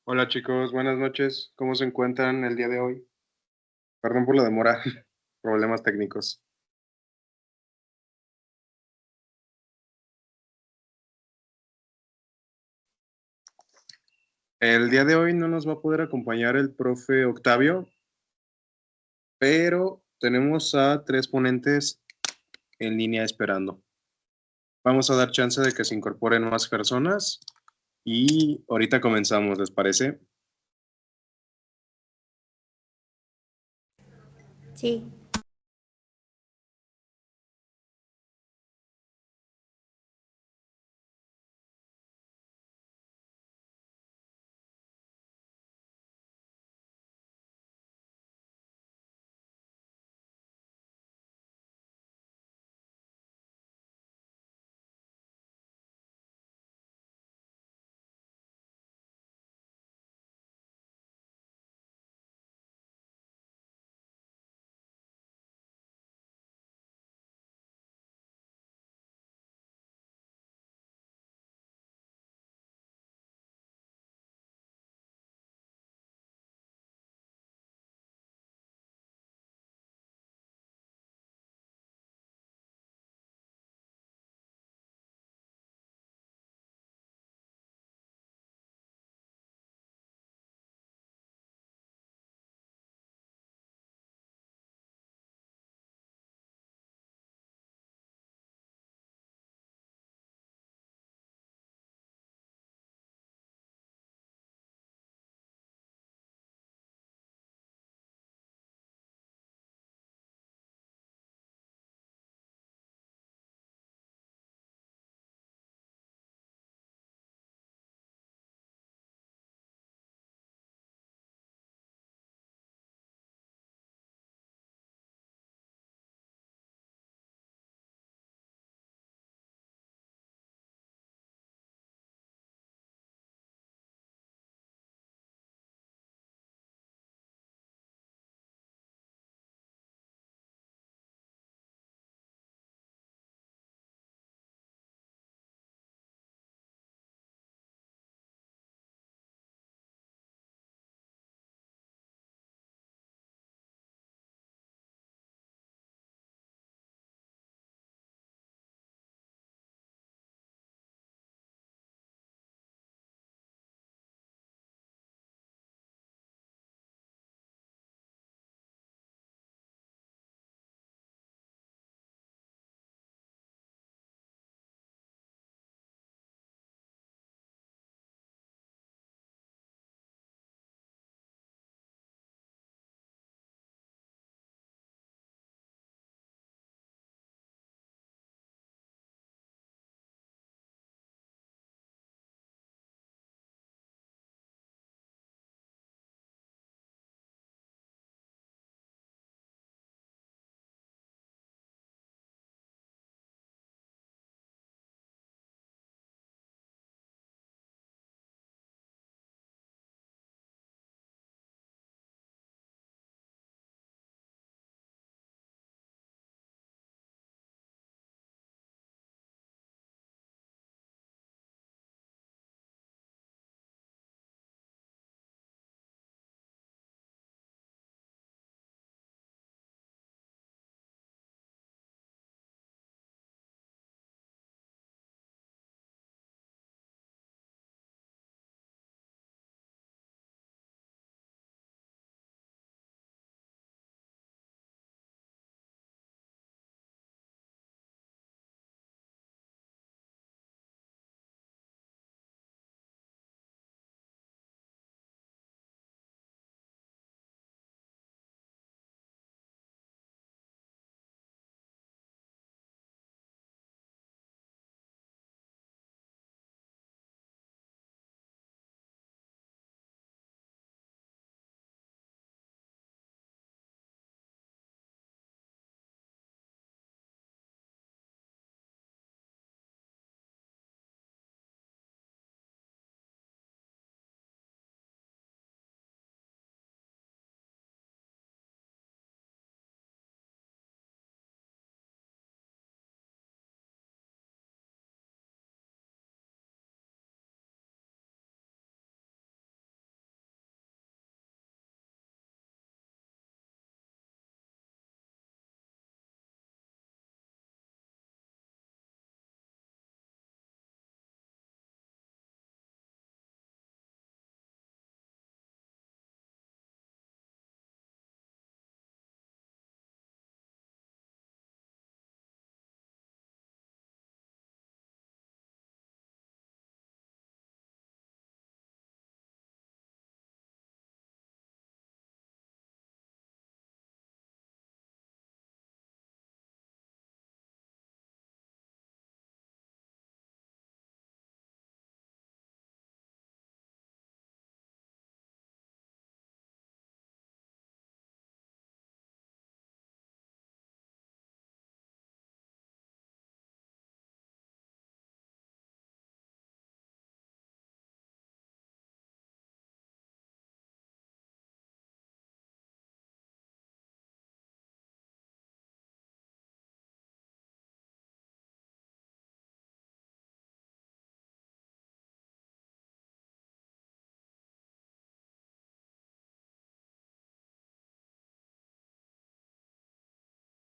Hola chicos, buenas noches. ¿Cómo se encuentran el día de hoy? Perdón por la demora, problemas técnicos. El día de hoy no nos va a poder acompañar el profe Octavio, pero tenemos a tres ponentes en línea esperando. Vamos a dar chance de que se incorporen más personas y ahorita comenzamos, ¿les parece? Sí.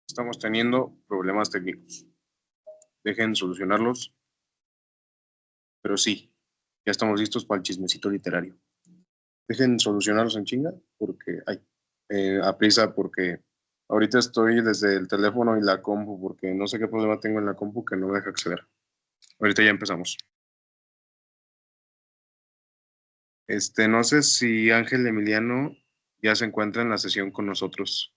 Estamos teniendo problemas técnicos. Dejen solucionarlos. Pero sí, ya estamos listos para el chismecito literario. Dejen solucionarlos en chinga, porque hay a prisa, porque ahorita estoy desde el teléfono y la compu, porque no sé qué problema tengo en la compu que no me deja acceder. Ahorita ya empezamos. No sé si Ángel Emiliano ya se encuentra en la sesión con nosotros.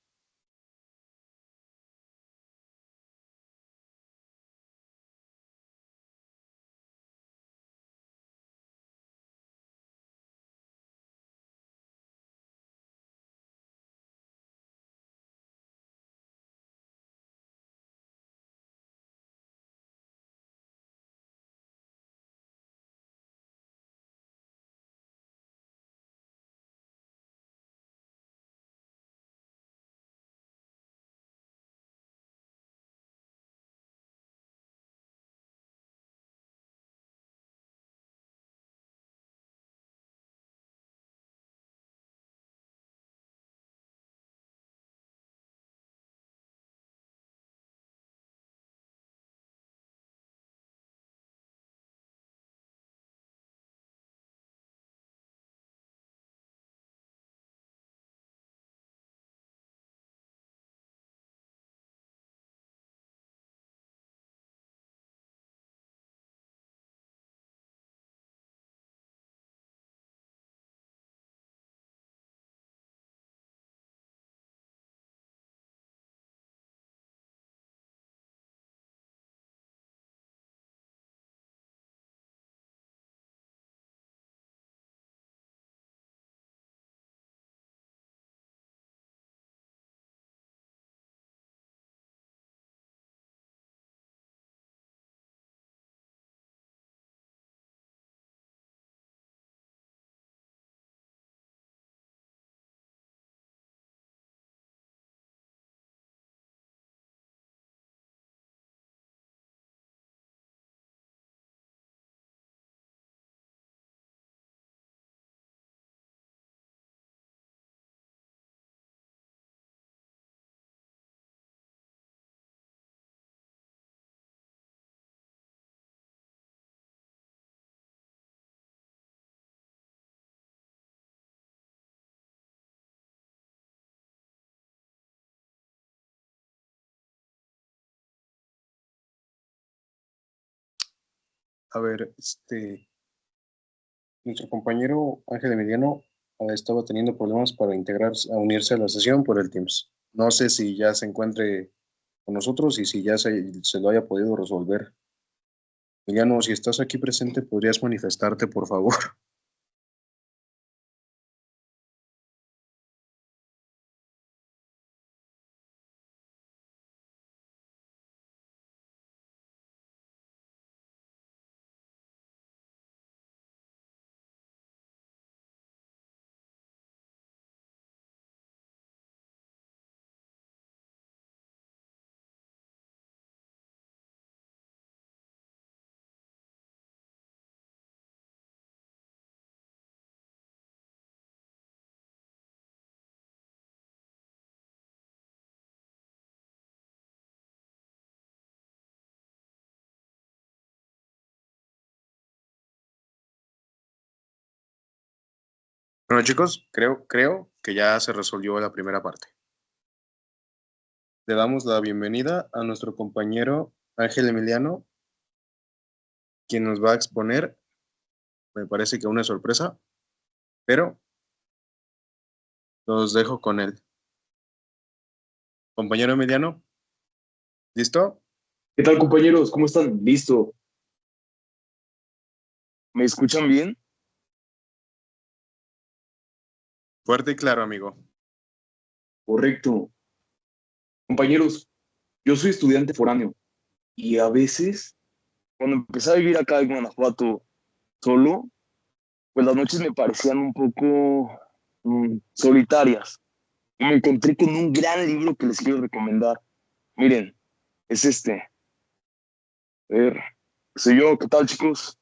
A ver, nuestro compañero Ángel Emiliano estaba teniendo problemas para integrarse, a unirse a la sesión por el Teams. No sé si ya se encuentre con nosotros y si ya se lo haya podido resolver. Emiliano, si estás aquí presente, ¿podrías manifestarte, por favor? Bueno, chicos, creo que ya se resolvió la primera parte. Le damos la bienvenida a nuestro compañero Ángel Emiliano, quien nos va a exponer, me parece que una sorpresa, pero los dejo con él. Compañero Emiliano, ¿listo? ¿Qué tal, compañeros? ¿Cómo están? Listo. ¿Me escuchan bien? Fuerte y claro, amigo. Correcto. Compañeros, yo soy estudiante foráneo y a veces, cuando empecé a vivir acá en Guanajuato solo, pues las noches me parecían un poco solitarias. Y me encontré con un gran libro que les quiero recomendar. Miren, es este. A ver, soy yo. ¿Qué tal, chicos?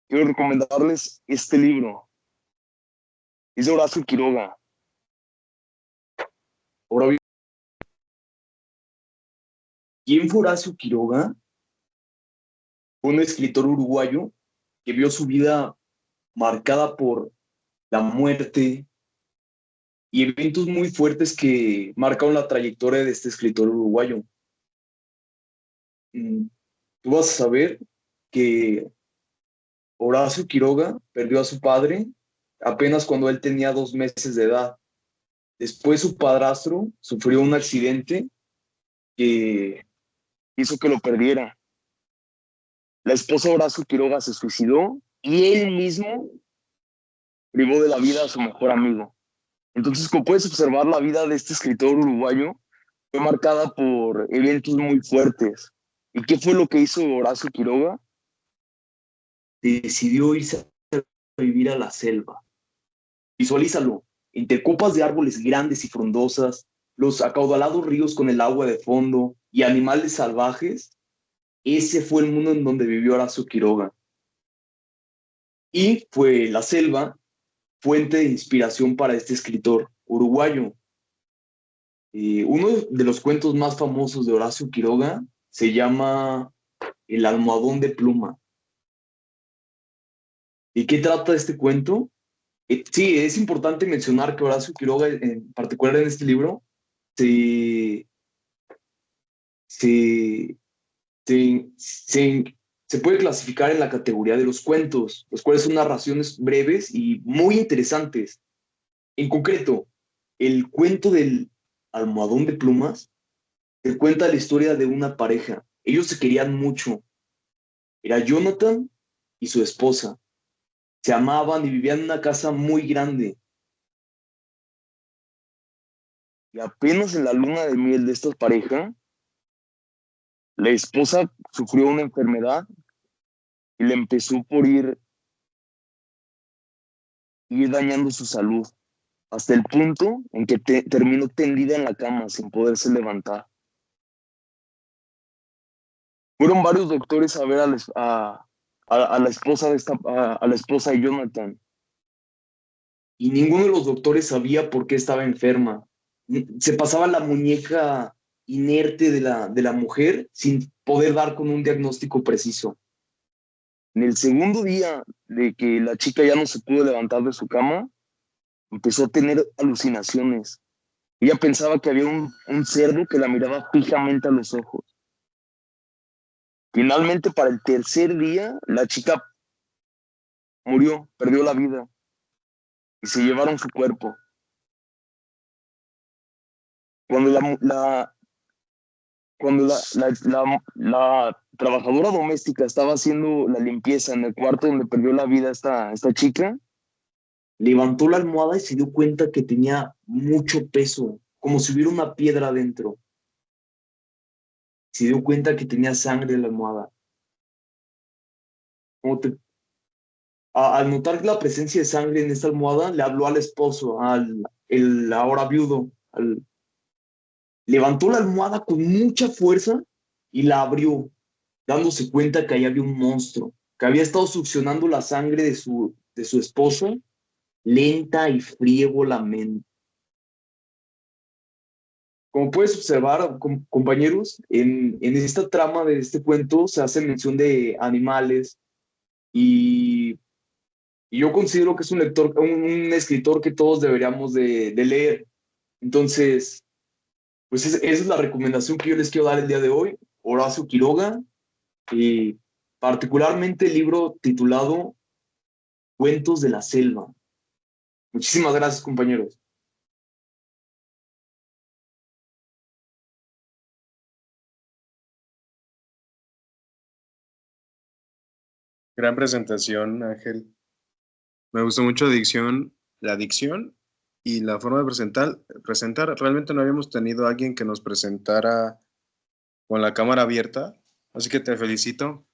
Quiero recomendarles este libro. Es de Horacio Quiroga. Ahora ¿Quién fue Horacio Quiroga? Fue un escritor uruguayo que vio su vida marcada por la muerte y eventos muy fuertes que marcaron la trayectoria de este escritor uruguayo. Mm, Tú vas a saber que Horacio Quiroga perdió a su padre apenas cuando él tenía 2 meses de edad. Después su padrastro sufrió un accidente que hizo que lo perdiera. La esposa de Horacio Quiroga se suicidó y él mismo privó de la vida a su mejor amigo. Entonces, como puedes observar, la vida de este escritor uruguayo fue marcada por eventos muy fuertes. ¿Y qué fue lo que hizo Horacio Quiroga? Decidió irse a vivir a la selva. Visualízalo, entre copas de árboles grandes y frondosas, los acaudalados ríos con el agua de fondo y animales salvajes. Ese fue el mundo en donde vivió Horacio Quiroga. Y fue la selva fuente de inspiración para este escritor uruguayo. Uno de los cuentos más famosos de Horacio Quiroga se llama El almohadón de pluma. ¿Y qué trata este cuento? Sí, es importante mencionar que Horacio Quiroga, en particular en este libro, se, se, se puede clasificar en la categoría de los cuentos, los cuales son narraciones breves y muy interesantes. En concreto, el cuento del almohadón de plumas te cuenta la historia de una pareja. Ellos se querían mucho. Era Jonathan y su esposa. Se amaban y vivían en una casa muy grande. Y apenas en la luna de miel de esta pareja, la esposa sufrió una enfermedad y le empezó por ir dañando su salud, hasta el punto en que terminó tendida en la cama sin poderse levantar. Fueron varios doctores a ver a la esposa a la esposa de Jonathan, y ninguno de los doctores sabía por qué estaba enferma. Se pasaba la muñeca inerte de la mujer sin poder dar con un diagnóstico preciso. En el segundo día de que la chica ya no se pudo levantar de su cama, empezó a tener alucinaciones. Ella pensaba que había un cerdo que la miraba fijamente a los ojos. Finalmente, para el tercer día, la chica murió, perdió la vida y se llevaron su cuerpo. Cuando la trabajadora doméstica estaba haciendo la limpieza en el cuarto donde perdió la vida esta chica, levantó la almohada y se dio cuenta que tenía mucho peso, como si hubiera una piedra adentro. Se dio cuenta que tenía sangre en la almohada. Como te- Al notar la presencia de sangre en esta almohada, le habló al esposo, el ahora viudo. Levantó la almohada con mucha fuerza y la abrió, dándose cuenta que ahí había un monstruo, que había estado succionando la sangre de su esposo lenta y frívolamente. Como puedes observar, compañeros, en esta trama de este cuento se hace mención de animales y, y yo considero que es un escritor que todos deberíamos de leer. Entonces, pues esa es la recomendación que yo les quiero dar el día de hoy. Horacio Quiroga, y particularmente el libro titulado Cuentos de la Selva. Muchísimas gracias, compañeros. Gran presentación, Ángel. Me gustó mucho la dicción y la forma de presentar. Realmente no habíamos tenido a alguien que nos presentara con la cámara abierta, así que te felicito.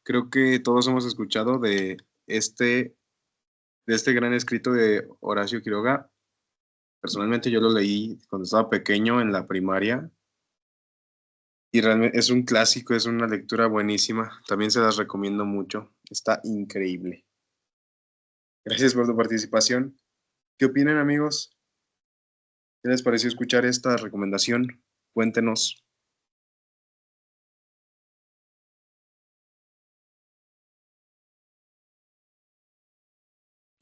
Creo que todos hemos escuchado este, de este gran escrito de Horacio Quiroga. Personalmente yo lo leí cuando estaba pequeño en la primaria y realmente es un clásico, es una lectura buenísima. También se las recomiendo mucho. Está increíble. Gracias por tu participación. ¿Qué opinan, amigos? ¿Qué les pareció escuchar esta recomendación? Cuéntenos.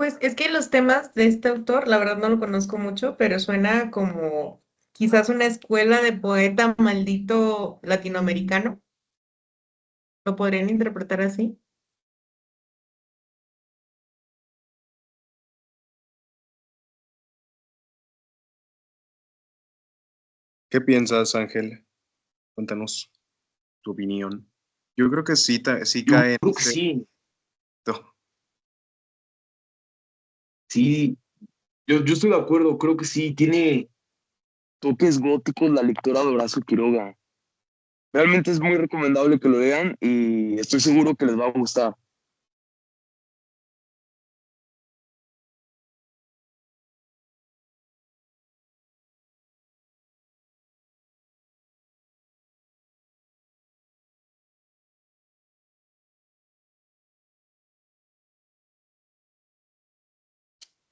Pues es que los temas de este autor, la verdad no lo conozco mucho, pero suena como quizás una escuela de poeta maldito latinoamericano. ¿Lo podrían interpretar así? ¿Qué piensas, Ángel? Cuéntanos tu opinión. Yo creo que sí, sí Yo cae en creo que ese... sí, sí, yo estoy de acuerdo, creo que sí, tiene toques góticos la lectora de Horacio Quiroga. Realmente es muy recomendable que lo lean y estoy seguro que les va a gustar.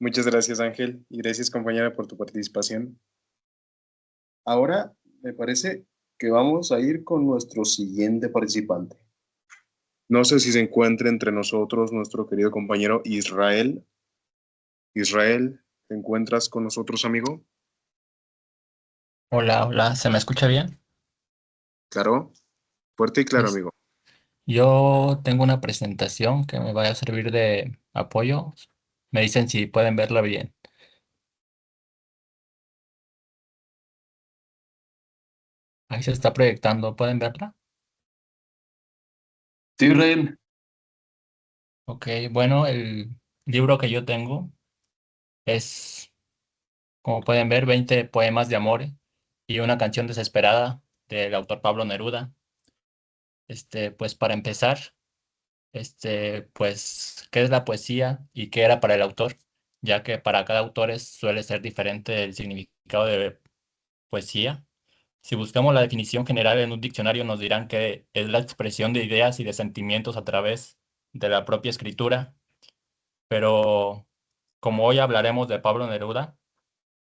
Muchas gracias, Ángel, y gracias, compañera, por tu participación. Ahora me parece que vamos a ir con nuestro siguiente participante. No sé si se encuentra entre nosotros nuestro querido compañero Israel. Israel, ¿te encuentras con nosotros, amigo? Hola, hola, ¿se me escucha bien? Claro, fuerte y claro, Es- amigo. yo tengo una presentación que me va a servir de apoyo. Me dicen si pueden verla bien. Ahí se está proyectando, ¿pueden verla? Sí, Israel. Ok, bueno, el libro que yo tengo es, como pueden ver, 20 poemas de amor y una canción desesperada del autor Pablo Neruda. Pues para empezar, pues, ¿qué es la poesía y qué era para el autor? Ya que para cada autor suele ser diferente el significado de poesía. Si buscamos la definición general en un diccionario, nos dirán que es la expresión de ideas y de sentimientos a través de la propia escritura, pero como hoy hablaremos de Pablo Neruda,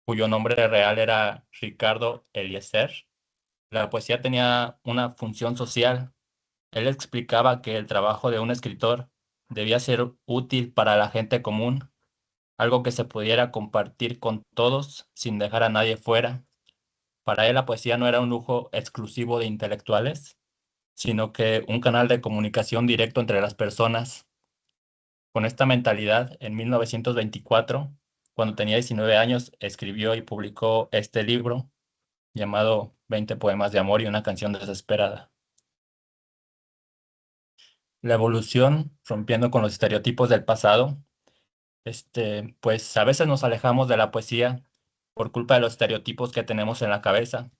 cuyo nombre real era Ricardo Eliezer, la poesía tenía una función social. Él explicaba que el trabajo de un escritor debía ser útil para la gente común, algo que se pudiera compartir con todos sin dejar a nadie fuera. Para él la poesía no era un lujo exclusivo de intelectuales, sino que un canal de comunicación directo entre las personas. Con esta mentalidad, en 1924, cuando tenía 19 años, escribió y publicó este libro llamado 20 poemas de amor y una canción desesperada. La evolución, rompiendo con los estereotipos del pasado, pues a veces nos alejamos de la poesía por culpa de los estereotipos que tenemos en la cabeza.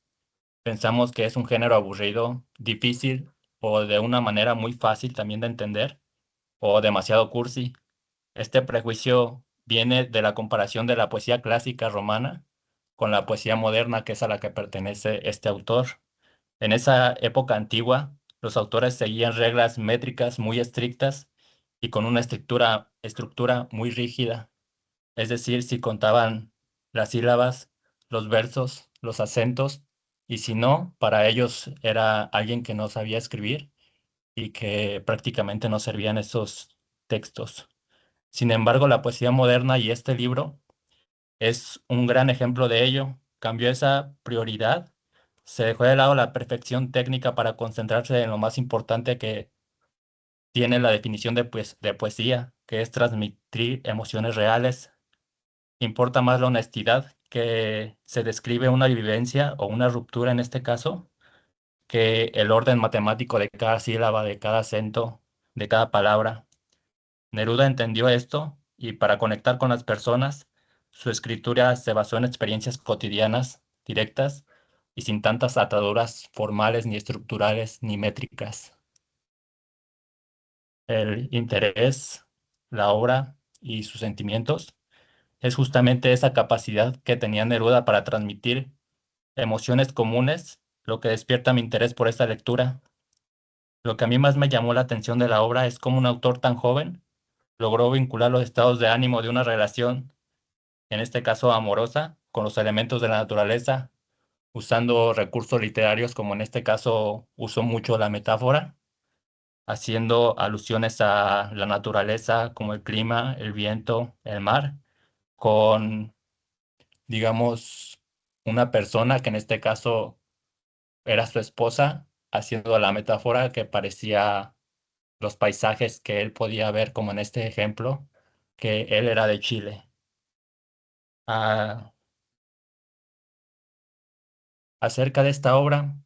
Pensamos que es un género aburrido, difícil o de una manera muy fácil también de entender o demasiado cursi. Este prejuicio viene de la comparación de la poesía clásica romana con la poesía moderna, que es a la que pertenece este autor. En esa época antigua, los autores seguían reglas métricas muy estrictas y con una estructura muy rígida. Es decir, si contaban las sílabas, los versos, los acentos, y si no, para ellos era alguien que no sabía escribir y que prácticamente no servían esos textos. Sin embargo, la poesía moderna y este libro es un gran ejemplo de ello. Cambió esa prioridad, se dejó de lado la perfección técnica para concentrarse en lo más importante que tiene la definición de poesía, que es transmitir emociones reales. Importa más la honestidad, que se describe una vivencia o una ruptura en este caso, que el orden matemático de cada sílaba, de cada acento, de cada palabra. Neruda entendió esto y para conectar con las personas, su escritura se basó en experiencias cotidianas, directas y sin tantas ataduras formales ni estructurales ni métricas. El interés, la obra y sus sentimientos es justamente esa capacidad que tenía Neruda para transmitir emociones comunes, lo que despierta mi interés por esta lectura. Lo que a mí más me llamó la atención de la obra es cómo un autor tan joven logró vincular los estados de ánimo de una relación, en este caso amorosa, con los elementos de la naturaleza, usando recursos literarios como en este caso usó mucho la metáfora, haciendo alusiones a la naturaleza como el clima, el viento, el mar, con, digamos, una persona que en este caso era su esposa, haciendo la metáfora que parecía los paisajes que él podía ver, como en este ejemplo, que él era de Chile. Ah, acerca de esta obra,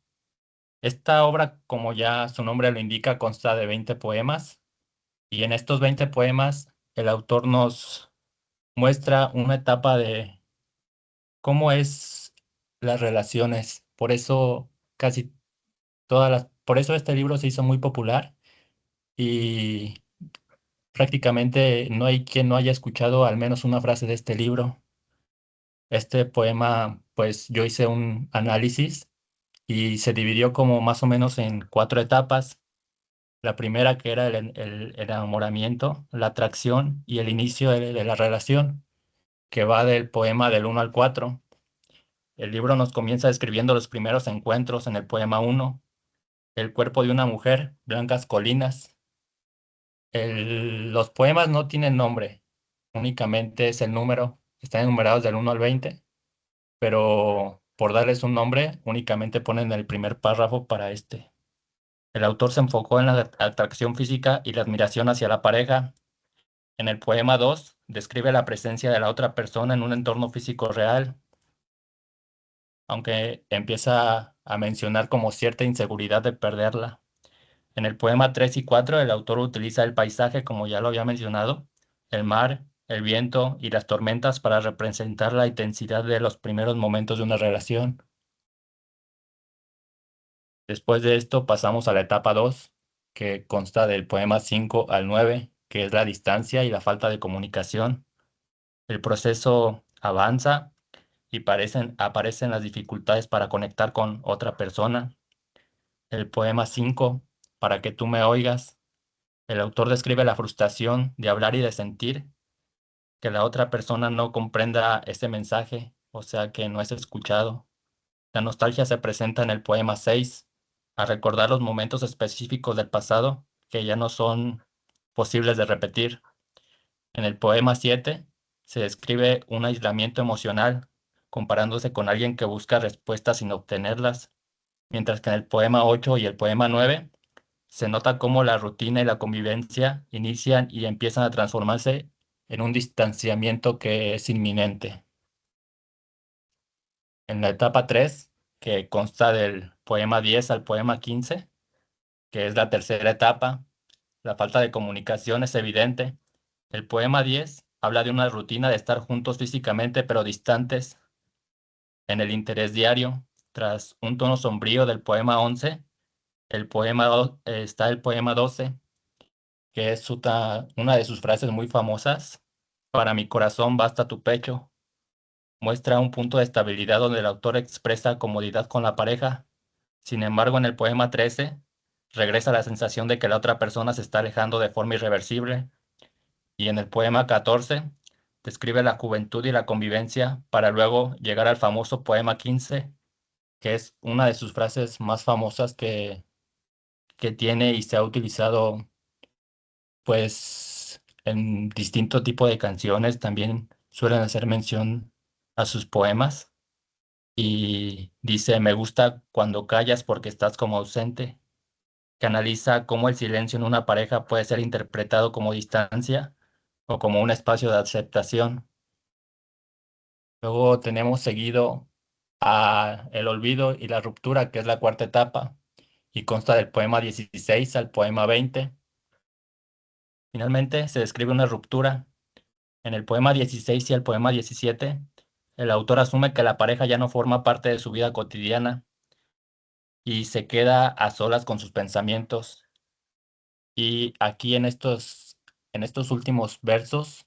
como ya su nombre lo indica, consta de 20 poemas, y en estos 20 poemas el autor nos muestra una etapa de cómo es las relaciones. Por eso por eso este libro se hizo muy popular y prácticamente no hay quien no haya escuchado al menos una frase de este libro. Este poema, pues yo hice un análisis y se dividió como más o menos en 4 etapas. La primera que era el enamoramiento, la atracción y el inicio de la relación, que va del poema del 1 al 4. El libro nos comienza describiendo los primeros encuentros en el poema 1, el cuerpo de una mujer, blancas colinas. Los poemas no tienen nombre, únicamente es el número, están enumerados del 1 al 20, pero por darles un nombre, únicamente ponen el primer párrafo para este. El autor se enfocó en la atracción física y la admiración hacia la pareja. En el poema 2, describe la presencia de la otra persona en un entorno físico real, aunque empieza a mencionar como cierta inseguridad de perderla. En el poema 3 y 4, el autor utiliza el paisaje, como ya lo había mencionado, el mar, el viento y las tormentas para representar la intensidad de los primeros momentos de una relación. Después de esto pasamos a la etapa 2, que consta del poema 5 al 9, que es la distancia y la falta de comunicación. El proceso avanza y aparecen las dificultades para conectar con otra persona. El poema 5, para que tú me oigas. El autor describe la frustración de hablar y de sentir que la otra persona no comprenda ese mensaje, o sea, que no es escuchado. La nostalgia se presenta en el poema 6, a recordar los momentos específicos del pasado que ya no son posibles de repetir. En el poema 7 se describe un aislamiento emocional, comparándose con alguien que busca respuestas sin obtenerlas, mientras que en el poema 8 y el poema 9 se nota cómo la rutina y la convivencia inician y empiezan a transformarse en un distanciamiento que es inminente. En la etapa 3, que consta del poema 10 al poema 15, que es la tercera etapa, la falta de comunicación es evidente. El poema 10 habla de una rutina de estar juntos físicamente pero distantes. En el interés diario, tras un tono sombrío del poema 11, está el poema 12, que es una de sus frases muy famosas: para mi corazón basta tu pecho. Muestra un punto de estabilidad donde el autor expresa comodidad con la pareja. Sin embargo, en el poema 13, regresa la sensación de que la otra persona se está alejando de forma irreversible. Y en el poema 14, describe la juventud y la convivencia para luego llegar al famoso poema 15, que es una de sus frases más famosas que tiene y se ha utilizado pues en distinto tipo de canciones. También suelen hacer mención a sus poemas y dice: me gusta cuando callas porque estás como ausente, que analiza cómo el silencio en una pareja puede ser interpretado como distancia o como un espacio de aceptación. Luego tenemos seguido a el olvido y la ruptura, que es la cuarta etapa, y consta del poema 16 al poema 20. Finalmente se describe una ruptura. En el poema 16 y el poema 17, el autor asume que la pareja ya no forma parte de su vida cotidiana y se queda a solas con sus pensamientos. Y aquí en estos últimos versos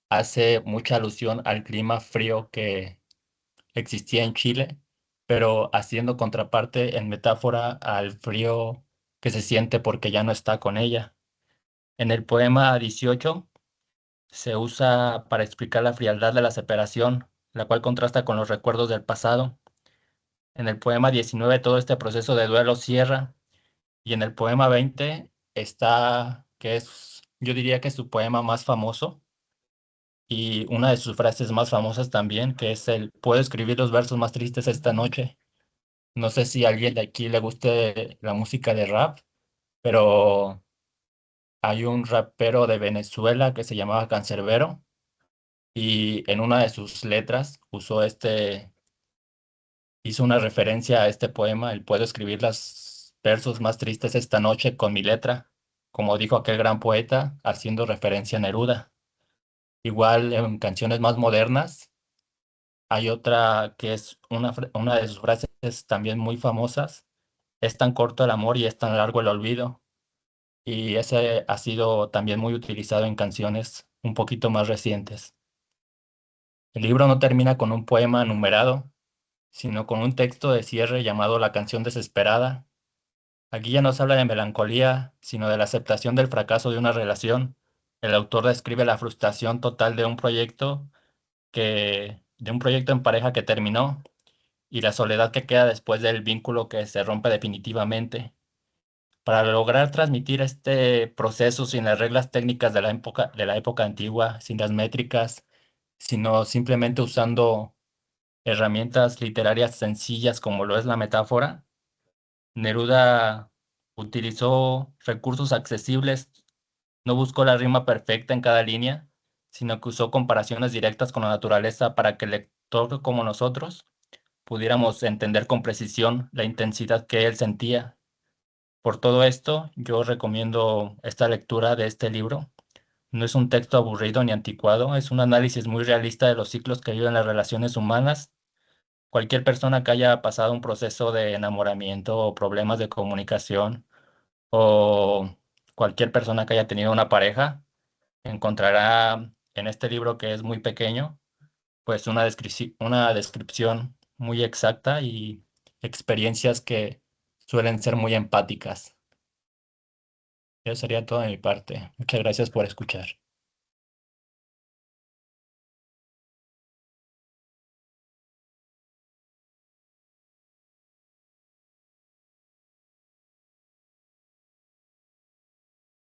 hace mucha alusión al clima frío que existía en Chile, pero haciendo contraparte en metáfora al frío que se siente porque ya no está con ella. En el poema 18 se usa para explicar la frialdad de la separación, la cual contrasta con los recuerdos del pasado. En el poema 19 todo este proceso de duelo cierra, y en el poema 20 está, que es, yo diría que es su poema más famoso y una de sus frases más famosas también, que es el, puedo escribir los versos más tristes esta noche. No sé si a alguien de aquí le guste la música de rap, pero hay un rapero de Venezuela que se llamaba Cancerbero y en una de sus letras hizo una referencia a este poema, el puedo escribir los versos más tristes esta noche con mi letra, como dijo aquel gran poeta, haciendo referencia a Neruda. Igual en canciones más modernas, hay otra que es una de sus frases también muy famosas, es tan corto el amor y es tan largo el olvido. Y ese ha sido también muy utilizado en canciones un poquito más recientes. El libro no termina con un poema numerado, sino con un texto de cierre llamado La canción desesperada. Aquí ya no se habla de melancolía, sino de la aceptación del fracaso de una relación. El autor describe la frustración total de un proyecto en pareja que terminó y la soledad que queda después del vínculo que se rompe definitivamente. Para lograr transmitir este proceso sin las reglas técnicas de la época antigua, sin las métricas, sino simplemente usando herramientas literarias sencillas como lo es la metáfora, Neruda utilizó recursos accesibles, no buscó la rima perfecta en cada línea, sino que usó comparaciones directas con la naturaleza para que el lector como nosotros pudiéramos entender con precisión la intensidad que él sentía. Por todo esto, yo recomiendo esta lectura de este libro. No es un texto aburrido ni anticuado, es un análisis muy realista de los ciclos que viven las relaciones humanas. Cualquier persona que haya pasado un proceso de enamoramiento o problemas de comunicación o cualquier persona que haya tenido una pareja encontrará en este libro que es muy pequeño, pues una descripción muy exacta y experiencias que suelen ser muy empáticas. Eso sería todo de mi parte. Muchas gracias por escuchar.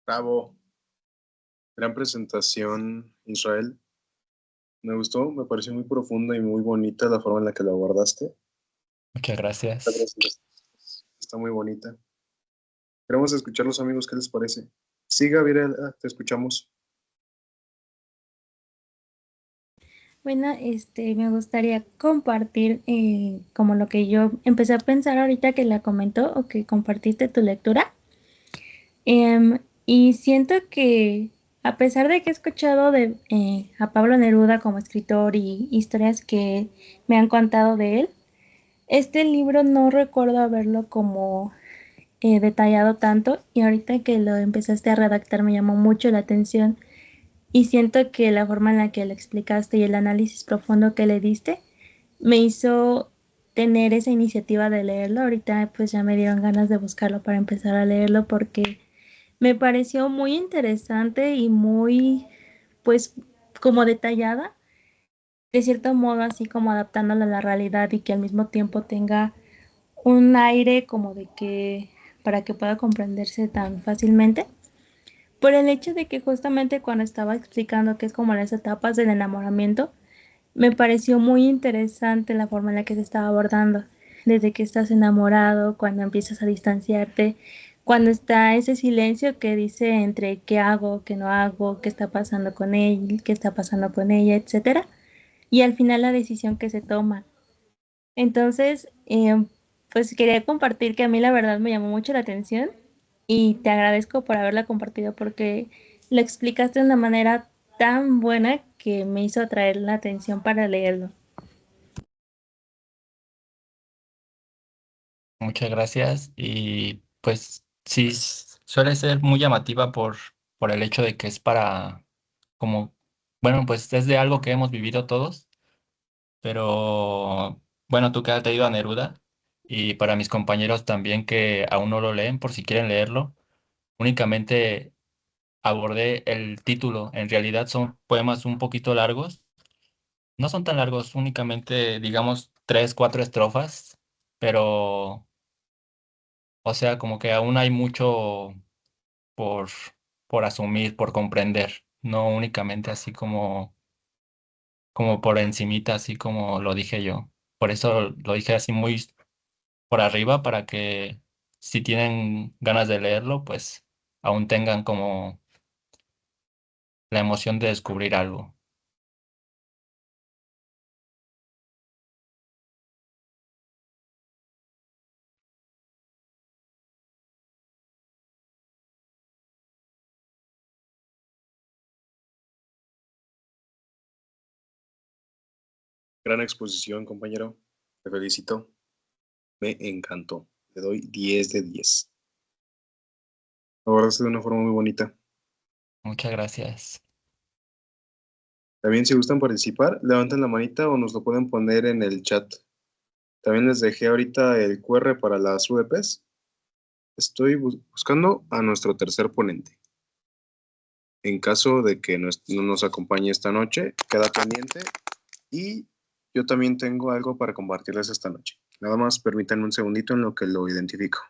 Bravo. Gran presentación, Israel. Me gustó, me pareció muy profunda y muy bonita la forma en la que lo abordaste. Muchas La gracias. presentación está muy bonita. Queremos escuchar los amigos, ¿qué les parece? Sí, Gabriela, te escuchamos. Bueno, me gustaría compartir como lo que yo empecé a pensar ahorita que la comentó o que compartiste tu lectura. Y siento que a pesar de que he escuchado a Pablo Neruda como escritor y historias que me han contado de él, este libro no recuerdo haberlo como detallado tanto y ahorita que lo empezaste a redactar me llamó mucho la atención y siento que la forma en la que lo explicaste y el análisis profundo que le diste me hizo tener esa iniciativa de leerlo. Ahorita pues ya me dieron ganas de buscarlo para empezar a leerlo porque me pareció muy interesante y muy pues como detallada, de cierto modo así como adaptándola a la realidad y que al mismo tiempo tenga un aire como de que para que pueda comprenderse tan fácilmente. Por el hecho de que justamente cuando estaba explicando qué es como las etapas del enamoramiento, me pareció muy interesante la forma en la que se estaba abordando, desde que estás enamorado, cuando empiezas a distanciarte, cuando está ese silencio que dice entre qué hago, qué no hago, qué está pasando con él, qué está pasando con ella, etcétera, y al final la decisión que se toma. Entonces, pues quería compartir que a mí la verdad me llamó mucho la atención y te agradezco por haberla compartido porque lo explicaste de una manera tan buena que me hizo atraer la atención para leerlo. Muchas gracias. Y pues sí, suele ser muy llamativa por el hecho de que es para, como, bueno, pues es de algo que hemos vivido todos, pero bueno, tú que has leído a Neruda y para mis compañeros también que aún no lo leen, por si quieren leerlo, únicamente abordé el título. En realidad son poemas un poquito largos. No son tan largos, únicamente digamos tres, cuatro estrofas, pero, o sea, como que aún hay mucho por, por asumir, por comprender, no únicamente así como por encimita, así como lo dije yo. Por eso lo dije así muy por arriba, para que si tienen ganas de leerlo, pues aún tengan como la emoción de descubrir algo. Gran exposición, compañero. Te felicito. Me encantó. Le doy 10 de 10. Lo abordaste de una forma muy bonita. Muchas gracias. También si gustan participar, levanten la manita o nos lo pueden poner en el chat. También les dejé ahorita el QR para las UDPs. Estoy buscando a nuestro tercer ponente. En caso de que no nos acompañe esta noche, queda pendiente. Y yo también tengo algo para compartirles esta noche. Nada más permítanme un segundito en lo que lo identifico.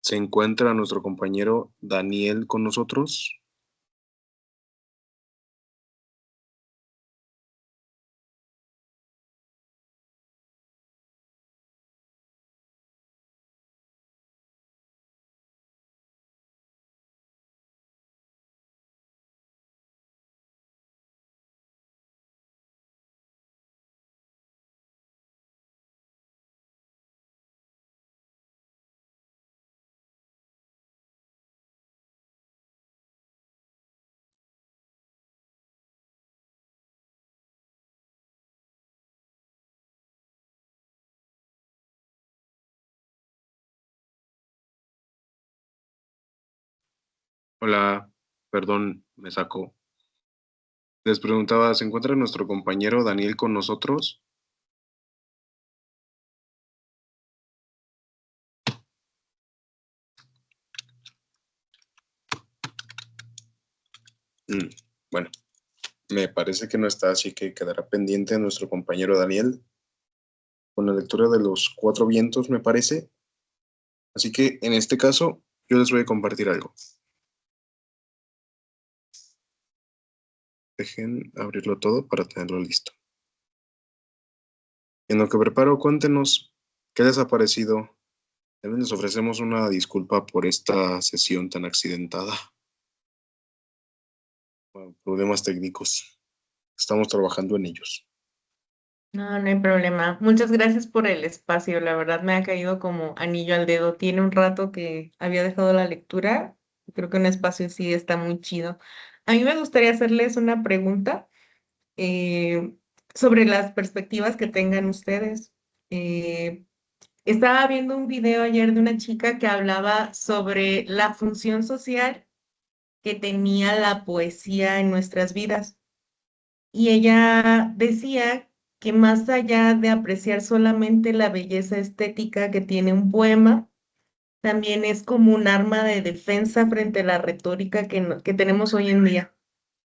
¿Se encuentra nuestro compañero Daniel con nosotros? Hola, perdón, me sacó. Les preguntaba, ¿se encuentra nuestro compañero Daniel con nosotros? Mm, bueno, me parece que no está, así que quedará pendiente nuestro compañero Daniel con la lectura de los cuatro vientos, me parece. Así que en este caso, yo les voy a compartir algo. Dejen abrirlo todo para tenerlo listo. En lo que preparo, cuéntenos qué les ha parecido. También les ofrecemos una disculpa por esta sesión tan accidentada. Bueno, problemas técnicos. Estamos trabajando en ellos. No, no hay problema. Muchas gracias por el espacio. La verdad me ha caído como anillo al dedo. Tiene un rato que había dejado la lectura. Creo que un espacio sí está muy chido. A mí me gustaría hacerles una pregunta eh, sobre las perspectivas que tengan ustedes. Eh, Estaba viendo un video ayer de una chica que hablaba sobre la función social que tenía la poesía en nuestras vidas. Y ella decía que más allá de apreciar solamente la belleza estética que tiene un poema, también es como un arma de defensa frente a la retórica que tenemos hoy en día.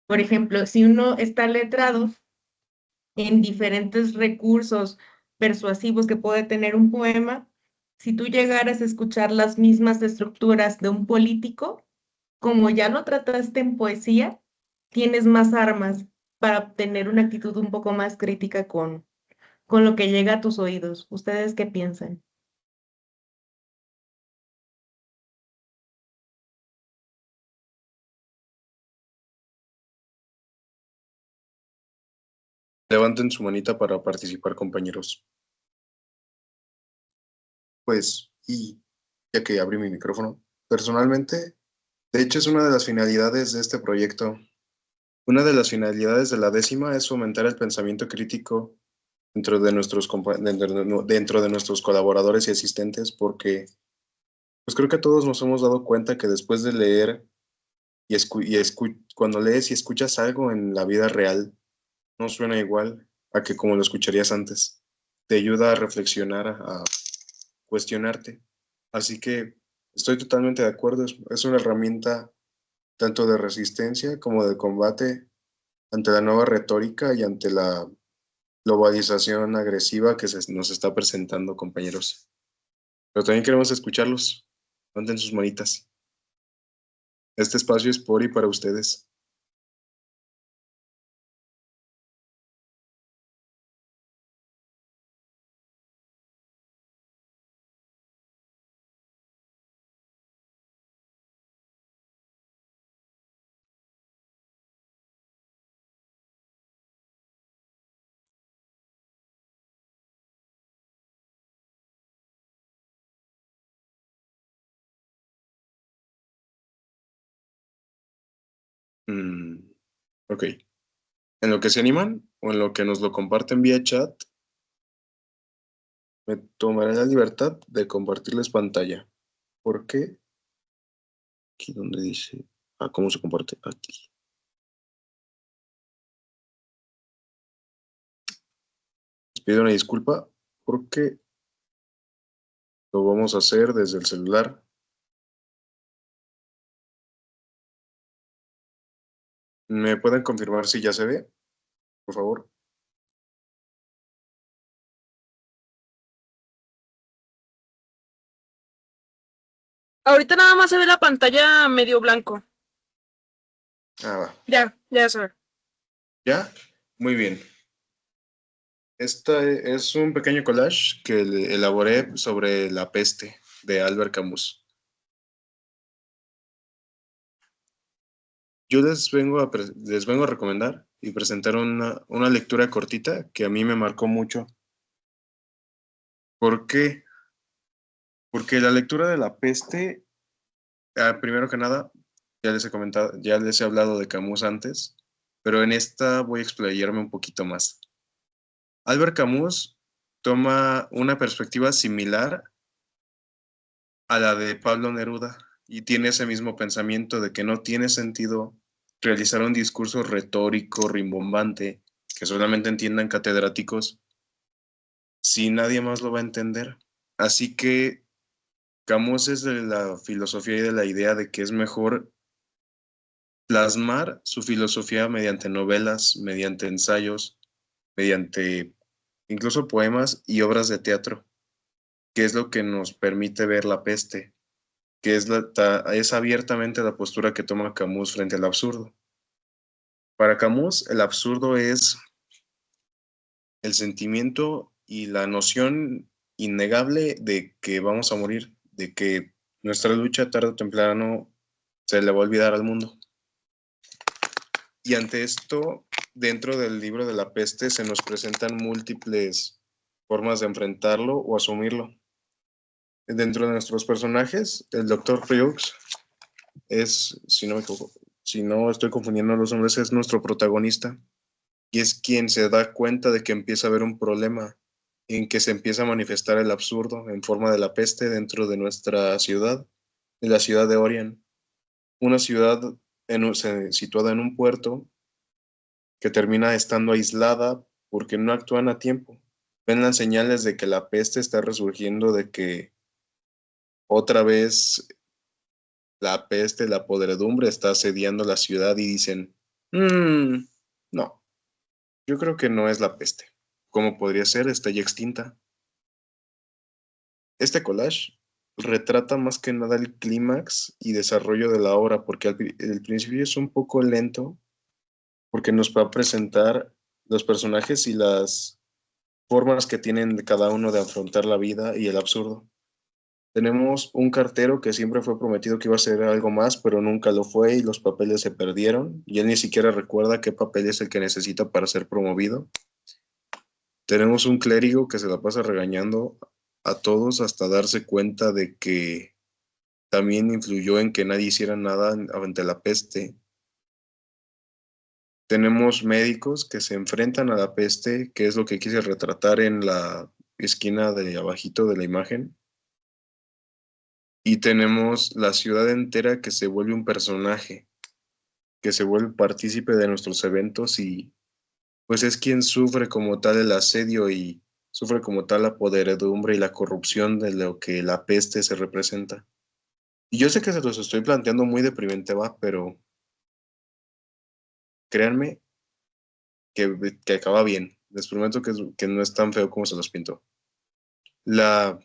Por ejemplo, si uno está letrado en diferentes recursos persuasivos que puede tener un poema, si tú llegaras a escuchar las mismas estructuras de un político, como ya lo trataste en poesía, tienes más armas para tener una actitud un poco más crítica con lo que llega a tus oídos. ¿Ustedes qué piensan? Levanten su manita para participar, compañeros. Pues, y ya que abrí mi micrófono, personalmente, de hecho es una de las finalidades de este proyecto. Una de las finalidades de la 10ª es fomentar el pensamiento crítico dentro de nuestros colaboradores y asistentes, porque pues creo que todos nos hemos dado cuenta que después de leer cuando lees y escuchas algo en la vida real, no suena igual a que como lo escucharías antes. Te ayuda a reflexionar, a cuestionarte. Así que estoy totalmente de acuerdo. Es una herramienta tanto de resistencia como de combate ante la nueva retórica y ante la globalización agresiva que nos está presentando, compañeros. Pero también queremos escucharlos. Levanten sus manitas. Este espacio es por y para ustedes. Ok. En lo que se animan o en lo que nos lo comparten vía chat, me tomaré la libertad de compartirles pantalla. ¿Por qué? Aquí donde dice, ¿cómo se comparte? Aquí. Les pido una disculpa porque lo vamos a hacer desde el celular. ¿Me pueden confirmar si ya se ve? Por favor. Ahorita nada más se ve la pantalla medio blanco. Va. Ya se ve. ¿Ya? Muy bien. Este es un pequeño collage que elaboré sobre La peste de Albert Camus. Yo les vengo a recomendar y presentar una lectura cortita que a mí me marcó mucho. ¿Por qué? Porque la lectura de La peste, primero que nada, ya les he hablado de Camus antes, pero en esta voy a explayarme un poquito más. Albert Camus toma una perspectiva similar a la de Pablo Neruda y tiene ese mismo pensamiento de que no tiene sentido realizar un discurso retórico, rimbombante, que solamente entiendan catedráticos, si nadie más lo va a entender. Así que Camus es de la filosofía y de la idea de que es mejor plasmar su filosofía mediante novelas, mediante ensayos, mediante incluso poemas y obras de teatro, que es lo que nos permite ver La peste, que es abiertamente la postura que toma Camus frente al absurdo. Para Camus, el absurdo es el sentimiento y la noción innegable de que vamos a morir, de que nuestra lucha tarde o temprano se le va a olvidar al mundo. Y ante esto, dentro del libro de La peste se nos presentan múltiples formas de enfrentarlo o asumirlo. Dentro de nuestros personajes, el Dr. Frieux es, si no me equivoco, si no estoy confundiendo los nombres, es nuestro protagonista y es quien se da cuenta de que empieza a haber un problema en que se empieza a manifestar el absurdo en forma de la peste dentro de nuestra ciudad, de la ciudad de Orient, una ciudad situada en un puerto que termina estando aislada porque no actúan a tiempo. Ven las señales de que la peste está resurgiendo, de que otra vez la peste, la podredumbre está asediando la ciudad y dicen, no, yo creo que no es la peste. ¿Cómo podría ser? Está ya extinta. Este collage retrata más que nada el clímax y desarrollo de la obra, porque el principio es un poco lento, porque nos va a presentar los personajes y las formas que tienen cada uno de afrontar la vida y el absurdo. Tenemos un cartero que siempre fue prometido que iba a ser algo más, pero nunca lo fue y los papeles se perdieron y él ni siquiera recuerda qué papel es el que necesita para ser promovido. Tenemos un clérigo que se la pasa regañando a todos hasta darse cuenta de que también influyó en que nadie hiciera nada ante la peste. Tenemos médicos que se enfrentan a la peste, que es lo que quise retratar en la esquina de abajito de la imagen. Y tenemos la ciudad entera que se vuelve un personaje. que se vuelve partícipe de nuestros eventos y pues es quien sufre como tal el asedio y sufre como tal la podredumbre y la corrupción de lo que la peste se representa. Y yo sé que se los estoy planteando muy deprimente, va, pero créanme que acaba bien. Les prometo que no es tan feo como se los pinto. La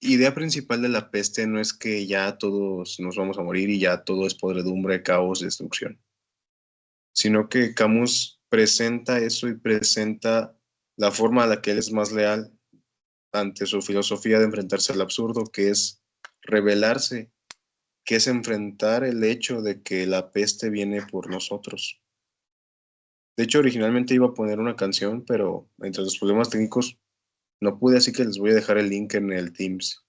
idea principal de la peste no es que ya todos nos vamos a morir y ya todo es podredumbre, caos, destrucción, sino que Camus presenta eso y presenta la forma a la que él es más leal ante su filosofía de enfrentarse al absurdo, que es rebelarse, que es enfrentar el hecho de que la peste viene por nosotros. De hecho, originalmente iba a poner una canción, pero entre los problemas técnicos no pude, así que les voy a dejar el link en el Teams,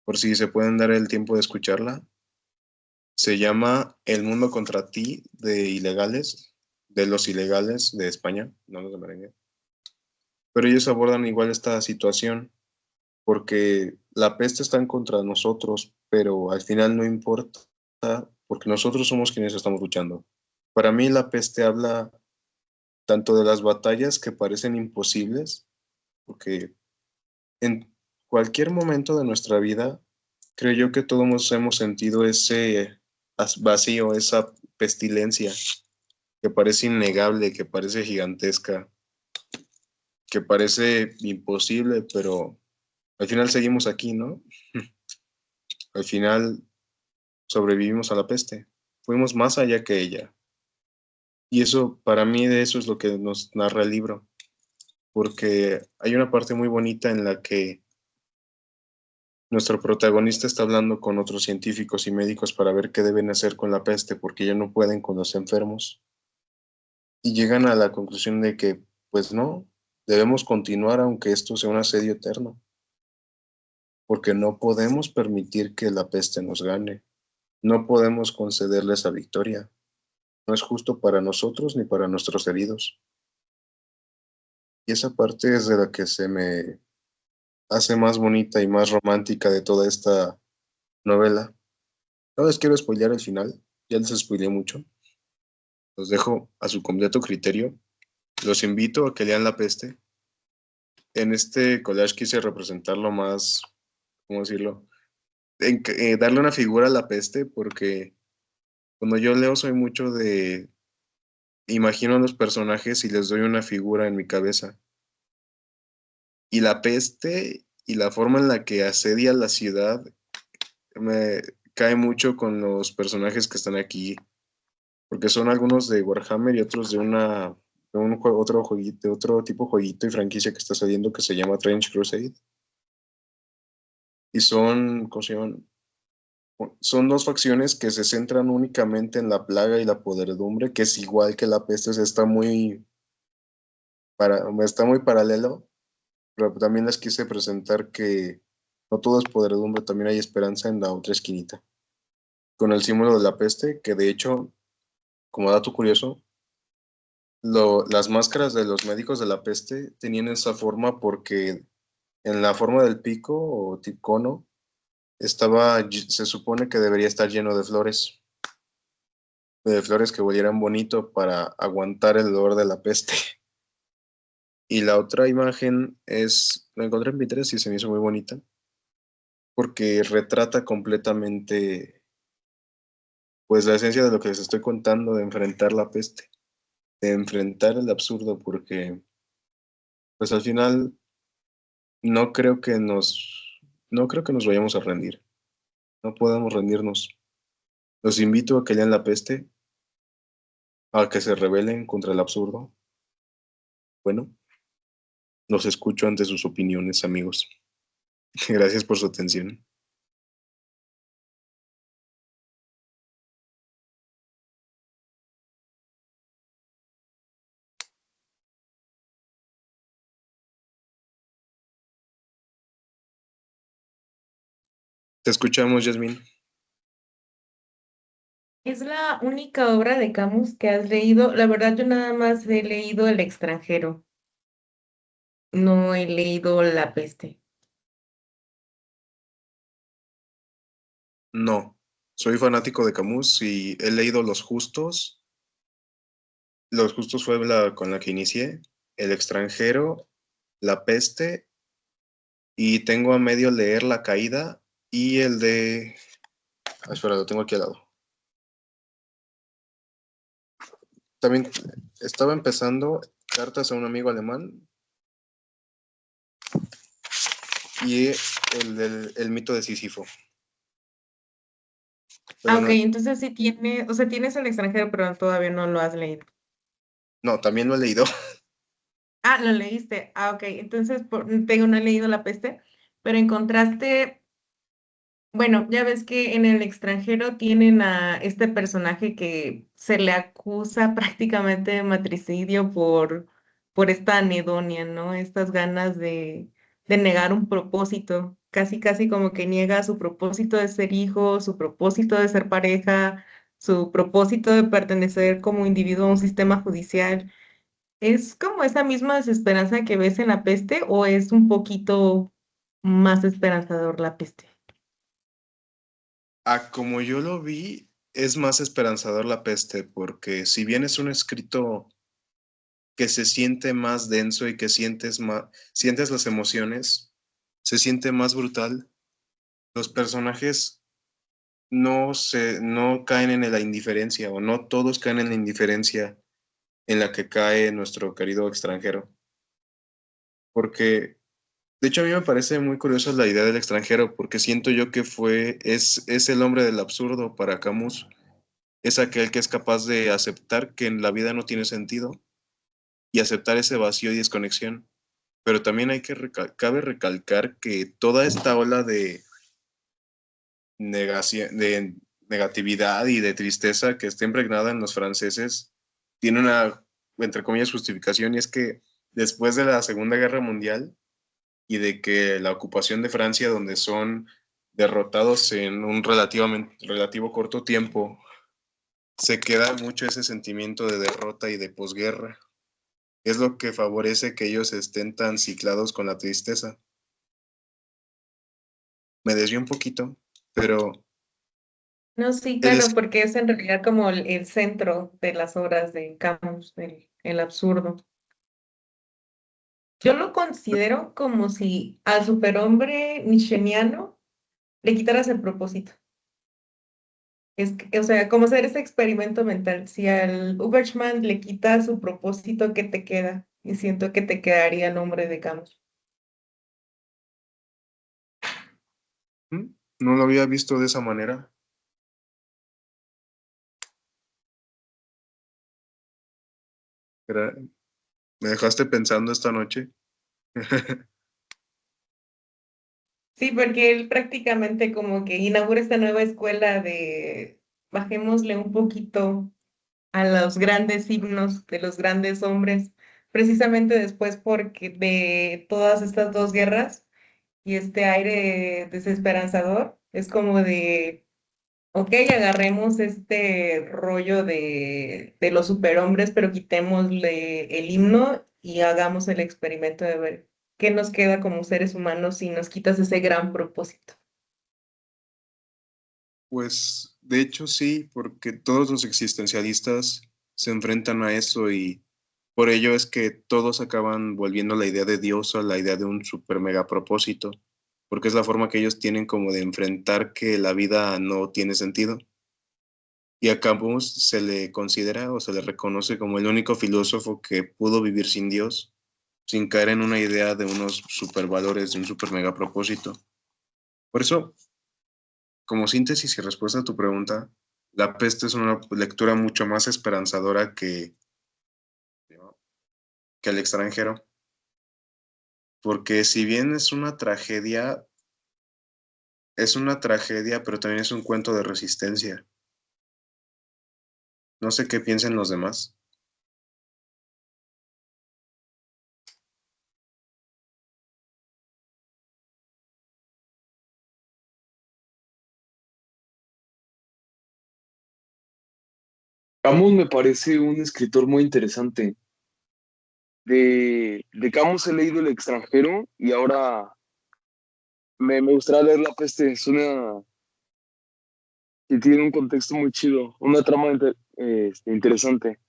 por si se pueden dar el tiempo de escucharla. Se llama El mundo contra ti de Ilegales, de los Ilegales de España, no los de merengue. Pero ellos abordan igual esta situación, porque la peste está en contra de nosotros, pero al final no importa, porque nosotros somos quienes estamos luchando. Para mí la peste habla tanto de las batallas que parecen imposibles, porque en cualquier momento de nuestra vida, creo yo que todos hemos sentido ese vacío, esa pestilencia que parece innegable, que parece gigantesca, que parece imposible, pero al final seguimos aquí, ¿no? Al final sobrevivimos a la peste, fuimos más allá que ella. Y eso, para mí, de eso es lo que nos narra el libro, porque hay una parte muy bonita en la que nuestro protagonista está hablando con otros científicos y médicos para ver qué deben hacer con la peste, porque ya no pueden con los enfermos. Y llegan a la conclusión de que, pues no, debemos continuar aunque esto sea un asedio eterno, porque no podemos permitir que la peste nos gane, no podemos concederle esa victoria. No es justo para nosotros ni para nuestros heridos. Y esa parte es de la que se me hace más bonita y más romántica de toda esta novela. No les quiero spoilear el final, ya les spoileé mucho. Los dejo a su completo criterio. Los invito a que lean La Peste. En este collage quise representarlo más, ¿cómo decirlo? Darle una figura a la peste, porque cuando yo leo soy mucho de imagino a los personajes y les doy una figura en mi cabeza. Y la peste y la forma en la que asedia la ciudad me cae mucho con los personajes que están aquí, porque son algunos de Warhammer y otros de un juego, otro jueguito, de otro tipo de jueguito y franquicia que está saliendo que se llama Trench Crusade. Y son, ¿cómo se llaman? Son dos facciones que se centran únicamente en la plaga y la podredumbre, que es igual que la peste, o sea, está muy paralelo, pero también les quise presentar que no todo es podredumbre, también hay esperanza en la otra esquinita. Con el símbolo de la peste, que de hecho, como dato curioso, las máscaras de los médicos de la peste tenían esa forma porque en la forma del pico o cono se supone que debería estar lleno de flores que volieran bonito para aguantar el dolor de la peste. Y la otra imagen la encontré en Pinterest y se me hizo muy bonita, porque retrata completamente, pues, la esencia de lo que les estoy contando, de enfrentar la peste, de enfrentar el absurdo, porque, pues, al final no creo que no creo que nos vayamos a rendir, no podemos rendirnos. Los invito a que lean La Peste, a que se rebelen contra el absurdo. Bueno, los escucho ante sus opiniones, amigos. Gracias por su atención. Te escuchamos, Yasmin. Es la única obra de Camus que has leído. La verdad, yo nada más he leído El extranjero. No he leído La peste. No, Soy fanático de Camus y he leído Los Justos. Los Justos fue con la que inicié. El extranjero, La peste, y tengo a medio leer La caída y el de... espera, lo tengo aquí al lado. También estaba empezando Cartas a un amigo alemán y el mito de Sísifo. Pero Ok, entonces sí tiene, o sea, tienes el extranjero, pero todavía no lo has leído. no, también lo he leído. Ah, lo leíste. Ah, ok. Entonces, tengo, no he leído La peste, pero encontraste, bueno, ya ves que en el extranjero tienen a este personaje que se le acusa prácticamente de matricidio por esta anedonia, ¿no? Estas ganas de negar un propósito, casi, casi como que niega su propósito de ser hijo, su propósito de ser pareja, su propósito de pertenecer como individuo a un sistema judicial. ¿Es como esa misma desesperanza que ves en La peste o es un poquito más esperanzador La peste? Como yo lo vi, es más esperanzador La peste, porque si bien es un escrito que se siente más denso y que sientes las emociones, se siente más brutal, los personajes no caen en la indiferencia, o no todos caen en la indiferencia en la que cae nuestro querido extranjero. Porque, de hecho, a mí me parece muy curiosa la idea del extranjero, porque siento yo que es el hombre del absurdo para Camus. Es aquel que es capaz de aceptar que en la vida no tiene sentido y aceptar ese vacío y desconexión. Pero también cabe recalcar que toda esta ola de de negatividad y de tristeza que está impregnada en los franceses tiene una, entre comillas, justificación, y es que después de la Segunda Guerra Mundial y de que la ocupación de Francia, donde son derrotados en un relativo corto tiempo, se queda mucho ese sentimiento de derrota y de posguerra. Es lo que favorece que ellos estén tan ciclados con la tristeza. Me desvío un poquito, pero No, sí, él claro, es, porque es en realidad como el centro de las obras de Camus, el absurdo. Yo lo considero como si al superhombre nietzscheano le quitaras el propósito. O sea, como hacer ese experimento mental. Si al Uberschman le quitas su propósito, ¿qué te queda? Y siento que te quedaría el nombre de Camus. no lo había visto de esa manera. Era- Me dejaste pensando esta noche. Sí, porque él prácticamente como que inaugura esta nueva escuela de bajémosle un poquito a los grandes himnos de los grandes hombres, precisamente después porque de todas estas dos guerras y este aire desesperanzador, es como de, ok, agarremos este rollo de los superhombres, pero quitémosle el himno y hagamos el experimento de ver qué nos queda como seres humanos si nos quitas ese gran propósito. Pues de hecho sí, porque todos los existencialistas se enfrentan a eso, y por ello es que todos acaban volviendo la idea de Dios a la idea de un super mega propósito, porque es la forma que ellos tienen como de enfrentar que la vida no tiene sentido. Y a Camus se le considera o se le reconoce como el único filósofo que pudo vivir sin Dios, sin caer en una idea de unos supervalores, de un super mega propósito. Por eso, como síntesis y respuesta a tu pregunta, La peste es una lectura mucho más esperanzadora que El extranjero, porque si bien es una tragedia, pero también es un cuento de resistencia. No sé qué piensen los demás. Camus me parece un escritor muy interesante. De Camus he leído El extranjero y ahora me gustaría leer La peste. y tiene un contexto muy chido, una trama interesante.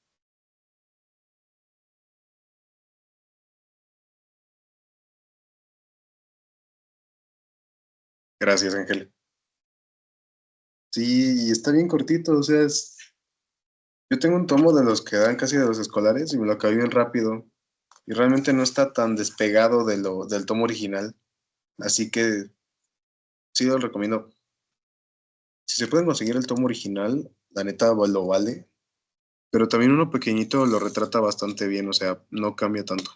Gracias, Ángel. Sí, y está bien cortito, o sea, yo tengo un tomo de los que dan casi de los escolares y me lo acabé bien rápido. Y realmente no está tan despegado del tomo original. Así que sí lo recomiendo. Si se pueden conseguir el tomo original, la neta lo vale. Pero también uno pequeñito lo retrata bastante bien, o sea, no cambia tanto.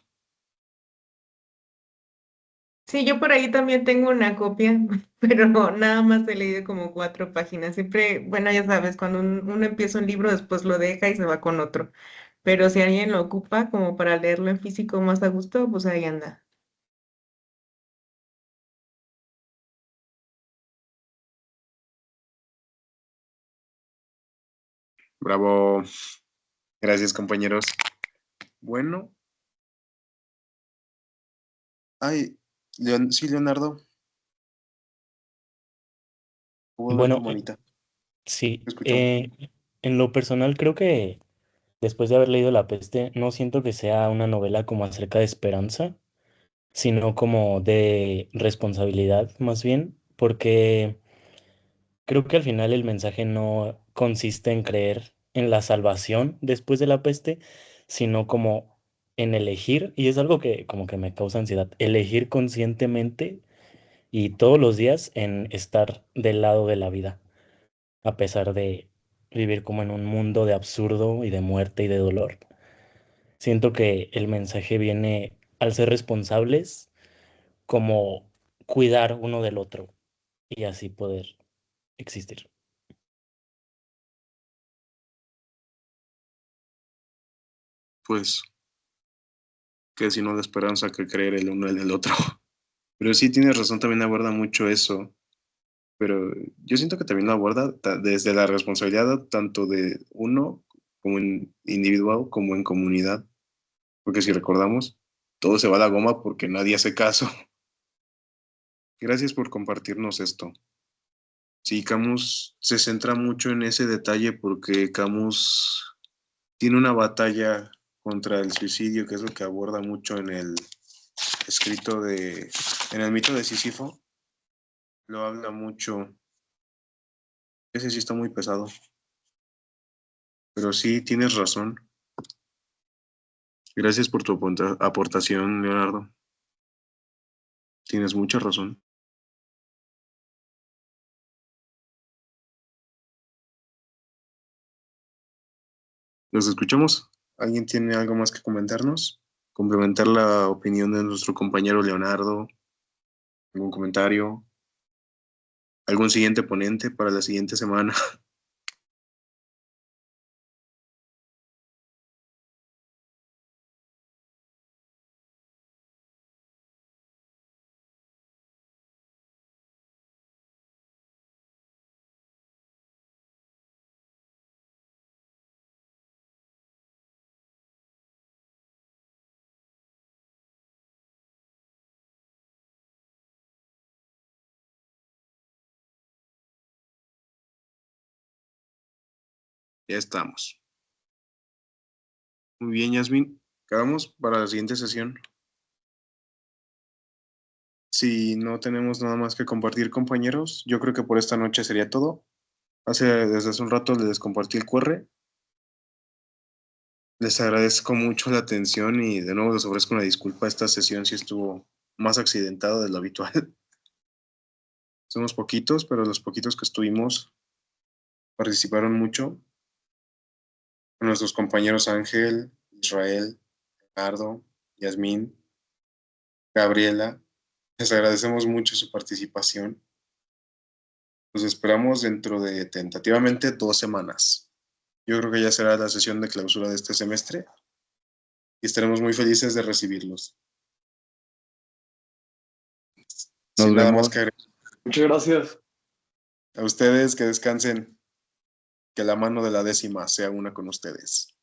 Sí, yo por ahí también tengo una copia, pero nada más he leído como 4 páginas. Siempre, bueno, ya sabes, cuando uno empieza un libro, después lo deja y se va con otro. Pero si alguien lo ocupa como para leerlo en físico más a gusto, pues ahí anda. Bravo. Gracias, compañeros. Bueno. Ay, sí, Leonardo. Puedo ver tu Bueno, manita. sí, Te escuchamos. en lo personal creo que después de haber leído La Peste, no siento que sea una novela como acerca de esperanza, sino como de responsabilidad más bien, porque creo que al final el mensaje no consiste en creer en la salvación después de la peste, sino como en elegir, y es algo que como que me causa ansiedad, elegir conscientemente y todos los días en estar del lado de la vida, a pesar de vivir como en un mundo de absurdo y de muerte y de dolor. Siento que el mensaje viene al ser responsables como cuidar uno del otro y así poder existir. Pues, que si no la esperanza que creer el uno en el otro. Pero sí tienes razón, también aborda mucho eso. Pero yo siento que también lo aborda desde la responsabilidad tanto de uno como en individual como en comunidad. Porque si recordamos, todo se va a la goma porque nadie hace caso. Gracias por compartirnos esto. Sí, Camus se centra mucho en ese detalle porque Camus tiene una batalla contra el suicidio, que es lo que aborda mucho en el escrito en el mito de Sísifo. Lo habla mucho. Ese sí está muy pesado. Pero sí, tienes razón. Gracias por tu aportación, Leonardo. Tienes mucha razón. ¿Los escuchamos? ¿Alguien tiene algo más que comentarnos? ¿Complementar la opinión de nuestro compañero Leonardo? ¿Algún comentario? ¿Algún siguiente ponente para la siguiente semana? Ya estamos. Muy bien, Yasmin. Quedamos para la siguiente sesión. Si no tenemos nada más que compartir, compañeros, yo creo que por esta noche sería todo. Desde hace un rato les compartí el QR. Les agradezco mucho la atención y de nuevo les ofrezco una disculpa. Esta sesión sí estuvo más accidentada de lo habitual. Somos poquitos, pero los poquitos que estuvimos participaron mucho. Nuestros compañeros Ángel, Israel, Ricardo, Yasmín, Gabriela. Les agradecemos mucho su participación. Los esperamos dentro de tentativamente 2 semanas. Yo creo que ya será la sesión de clausura de este semestre y estaremos muy felices de recibirlos. Nos Sin nada más vemos. que agregar, Muchas gracias. a ustedes que descansen, que la mano de la 10ª sea una con ustedes.